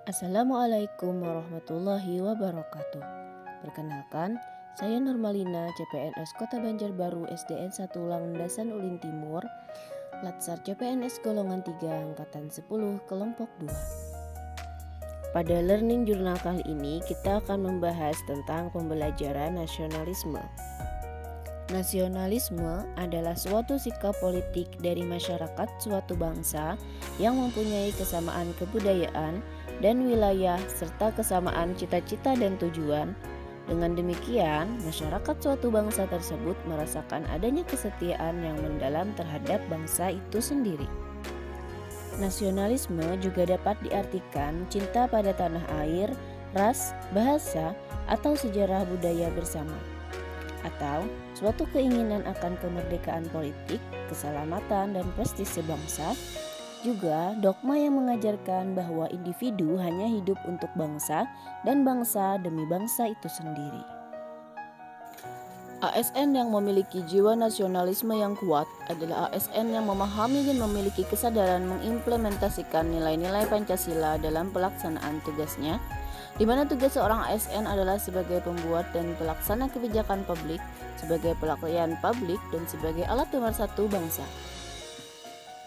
Assalamualaikum warahmatullahi wabarakatuh. Perkenalkan, saya Nurmalina, CPNS Kota Banjarbaru, SDN 1 Landasan Ulin Timur, Latsar CPNS golongan 3 angkatan 10 kelompok 2. Pada learning journal kali ini kita akan membahas tentang pembelajaran nasionalisme. Nasionalisme adalah suatu sikap politik dari masyarakat suatu bangsa yang mempunyai kesamaan kebudayaan dan wilayah serta kesamaan cita-cita dan tujuan. Dengan demikian, masyarakat suatu bangsa tersebut merasakan adanya kesetiaan yang mendalam terhadap bangsa itu sendiri. Nasionalisme juga dapat diartikan cinta pada tanah air, ras, bahasa, atau sejarah budaya bersama, atau suatu keinginan akan kemerdekaan politik, keselamatan, dan prestise bangsa. Juga dogma yang mengajarkan bahwa individu hanya hidup untuk bangsa dan bangsa demi bangsa itu sendiri. ASN yang memiliki jiwa nasionalisme yang kuat adalah ASN yang memahami dan memiliki kesadaran mengimplementasikan nilai-nilai Pancasila dalam pelaksanaan tugasnya, di mana tugas seorang ASN adalah sebagai pembuat dan pelaksana kebijakan publik, sebagai pelayan publik, dan sebagai alat pemersatu bangsa.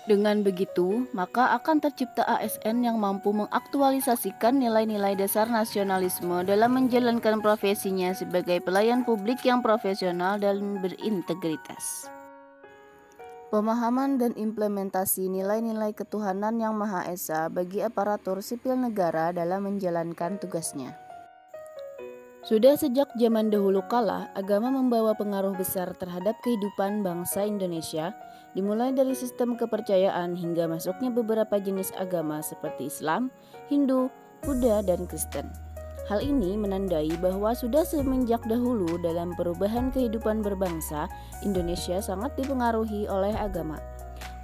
Dengan begitu, maka akan tercipta ASN yang mampu mengaktualisasikan nilai-nilai dasar nasionalisme dalam menjalankan profesinya sebagai pelayan publik yang profesional dan berintegritas. Pemahaman dan implementasi nilai-nilai ketuhanan yang Maha Esa bagi aparatur sipil negara dalam menjalankan tugasnya. Sudah sejak zaman dahulu kala, agama membawa pengaruh besar terhadap kehidupan bangsa Indonesia, dimulai dari sistem kepercayaan hingga masuknya beberapa jenis agama seperti Islam, Hindu, Buddha, dan Kristen. Hal ini menandai bahwa sudah semenjak dahulu dalam perubahan kehidupan berbangsa, Indonesia sangat dipengaruhi oleh agama.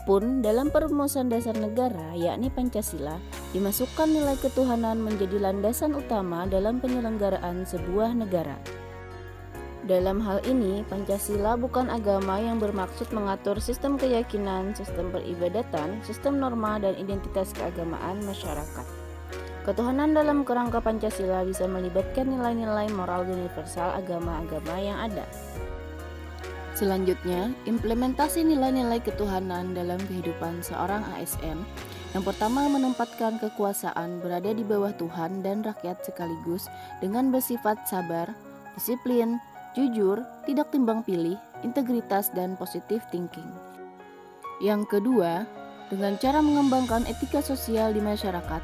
Pun dalam perumusan dasar negara, yakni Pancasila, dimasukkan nilai ketuhanan menjadi landasan utama dalam penyelenggaraan sebuah negara. Dalam hal ini, Pancasila bukan agama yang bermaksud mengatur sistem keyakinan, sistem peribadatan, sistem norma, dan identitas keagamaan masyarakat. Ketuhanan dalam kerangka Pancasila bisa melibatkan nilai-nilai moral universal agama-agama yang ada. Selanjutnya, implementasi nilai-nilai ketuhanan dalam kehidupan seorang ASN. Yang pertama, menempatkan kekuasaan berada di bawah Tuhan dan rakyat sekaligus dengan bersifat sabar, disiplin, jujur, tidak timbang pilih, integritas, dan positive thinking. Yang kedua, dengan cara mengembangkan etika sosial di masyarakat,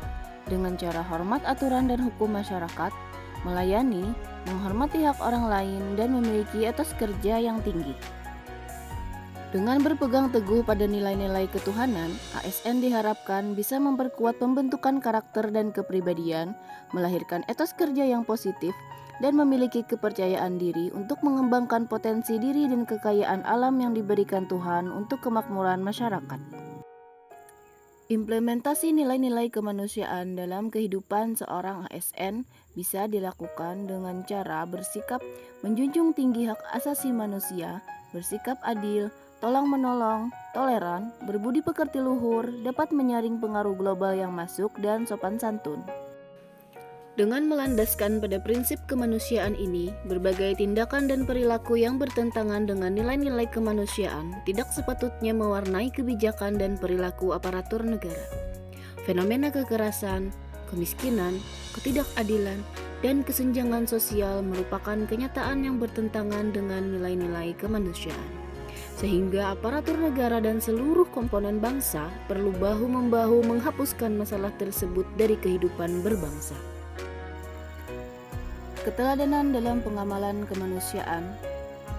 dengan cara hormat aturan dan hukum masyarakat, melayani, menghormati hak orang lain, dan memiliki etos kerja yang tinggi. Dengan berpegang teguh pada nilai-nilai ketuhanan, ASN diharapkan bisa memperkuat pembentukan karakter dan kepribadian, melahirkan etos kerja yang positif, dan memiliki kepercayaan diri untuk mengembangkan potensi diri dan kekayaan alam yang diberikan Tuhan untuk kemakmuran masyarakat. Implementasi nilai-nilai kemanusiaan dalam kehidupan seorang ASN bisa dilakukan dengan cara bersikap menjunjung tinggi hak asasi manusia, bersikap adil, tolong-menolong, toleran, berbudi pekerti luhur, dapat menyaring pengaruh global yang masuk, dan sopan santun. Dengan melandaskan pada prinsip kemanusiaan ini, berbagai tindakan dan perilaku yang bertentangan dengan nilai-nilai kemanusiaan tidak sepatutnya mewarnai kebijakan dan perilaku aparatur negara. Fenomena kekerasan, kemiskinan, ketidakadilan, dan kesenjangan sosial merupakan kenyataan yang bertentangan dengan nilai-nilai kemanusiaan. Sehingga aparatur negara dan seluruh komponen bangsa perlu bahu-membahu menghapuskan masalah tersebut dari kehidupan berbangsa. Keteladanan dalam pengamalan kemanusiaan.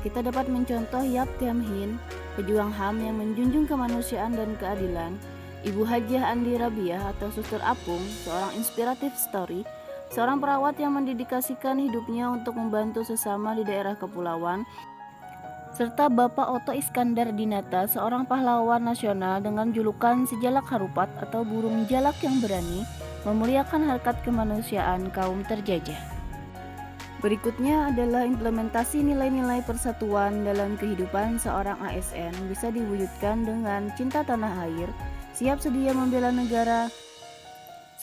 Kita dapat mencontoh Yap Thiam Hien, pejuang HAM yang menjunjung kemanusiaan dan keadilan, Ibu Hajah Andi Rabiah atau Suster Apung, seorang inspiratif story, seorang perawat yang mendedikasikan hidupnya untuk membantu sesama di daerah kepulauan, serta Bapak Oto Iskandar Dinata, seorang pahlawan nasional dengan julukan Sejalak Harupat atau burung jalak yang berani, memuliakan harkat kemanusiaan kaum terjajah. Berikutnya adalah implementasi nilai-nilai persatuan dalam kehidupan seorang ASN bisa diwujudkan dengan cinta tanah air, siap sedia membela negara,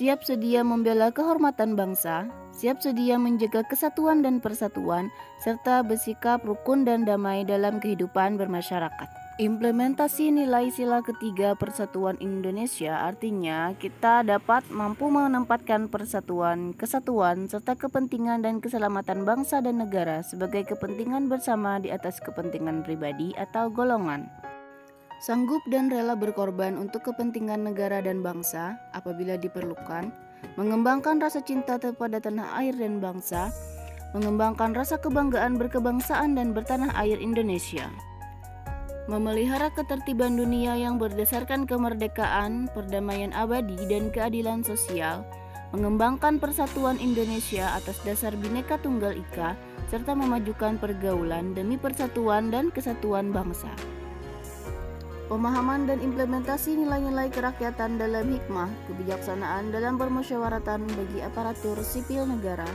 siap sedia membela kehormatan bangsa, siap sedia menjaga kesatuan dan persatuan, serta bersikap rukun dan damai dalam kehidupan bermasyarakat. Implementasi nilai sila ketiga Persatuan Indonesia artinya kita dapat mampu menempatkan persatuan, kesatuan, serta kepentingan dan keselamatan bangsa dan negara sebagai kepentingan bersama di atas kepentingan pribadi atau golongan. Sanggup dan rela berkorban untuk kepentingan negara dan bangsa apabila diperlukan, mengembangkan rasa cinta kepada tanah air dan bangsa, mengembangkan rasa kebanggaan berkebangsaan dan bertanah air Indonesia. Memelihara ketertiban dunia yang berdasarkan kemerdekaan, perdamaian abadi, dan keadilan sosial, mengembangkan persatuan Indonesia atas dasar Bhinneka Tunggal Ika, serta memajukan pergaulan demi persatuan dan kesatuan bangsa. Pemahaman dan implementasi nilai-nilai kerakyatan dalam hikmah, kebijaksanaan dalam permusyawaratan bagi aparatur sipil negara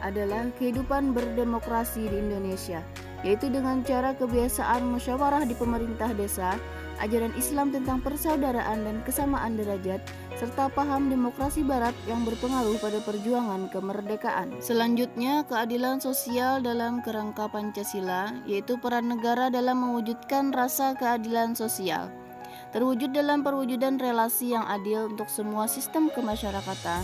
adalah kehidupan berdemokrasi di Indonesia, yaitu dengan cara kebiasaan musyawarah di pemerintah desa, ajaran Islam tentang persaudaraan dan kesamaan derajat, serta paham demokrasi barat yang berpengaruh pada perjuangan kemerdekaan. Selanjutnya, keadilan sosial dalam kerangka Pancasila, yaitu peran negara dalam mewujudkan rasa keadilan sosial, terwujud dalam perwujudan relasi yang adil untuk semua sistem kemasyarakatan,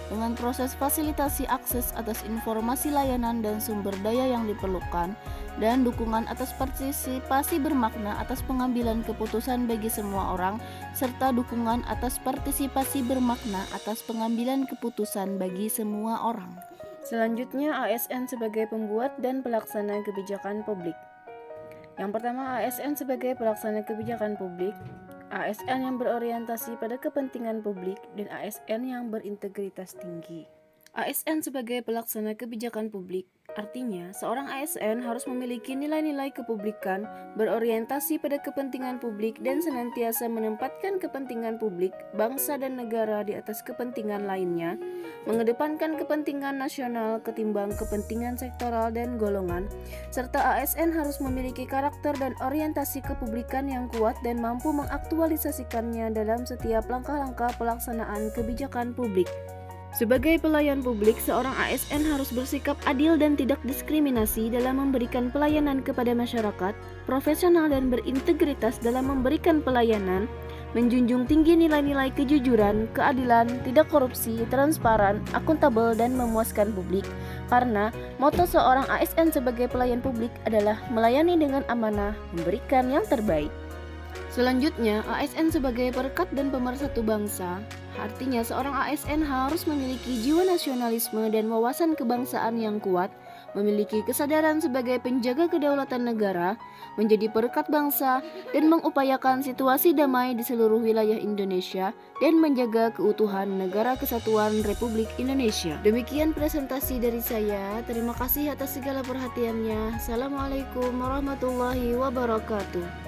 dengan proses fasilitasi akses atas informasi layanan dan sumber daya yang diperlukan, dan dukungan atas partisipasi bermakna atas pengambilan keputusan bagi semua orang, serta dukungan atas partisipasi bermakna atas pengambilan keputusan bagi semua orang. Selanjutnya, ASN sebagai pembuat dan pelaksana kebijakan publik. Yang pertama, ASN sebagai pelaksana kebijakan publik. ASN yang berorientasi pada kepentingan publik dan ASN yang berintegritas tinggi. ASN sebagai pelaksana kebijakan publik artinya seorang ASN harus memiliki nilai-nilai kepublikan, berorientasi pada kepentingan publik dan senantiasa menempatkan kepentingan publik, bangsa dan negara di atas kepentingan lainnya, mengedepankan kepentingan nasional ketimbang kepentingan sektoral dan golongan, serta ASN harus memiliki karakter dan orientasi kepublikan yang kuat dan mampu mengaktualisasikannya dalam setiap langkah-langkah pelaksanaan kebijakan publik. Sebagai pelayan publik, seorang ASN harus bersikap adil dan tidak diskriminasi dalam memberikan pelayanan kepada masyarakat, profesional dan berintegritas dalam memberikan pelayanan, menjunjung tinggi nilai-nilai kejujuran, keadilan, tidak korupsi, transparan, akuntabel, dan memuaskan publik. Karena moto seorang ASN sebagai pelayan publik adalah melayani dengan amanah, memberikan yang terbaik. Selanjutnya, ASN sebagai perekat dan pemersatu bangsa. Artinya seorang ASN harus memiliki jiwa nasionalisme dan wawasan kebangsaan yang kuat, memiliki kesadaran sebagai penjaga kedaulatan negara, menjadi perekat bangsa, dan mengupayakan situasi damai di seluruh wilayah Indonesia, dan menjaga keutuhan Negara Kesatuan Republik Indonesia. Demikian presentasi dari saya. Terima kasih atas segala perhatiannya. Assalamualaikum warahmatullahi wabarakatuh.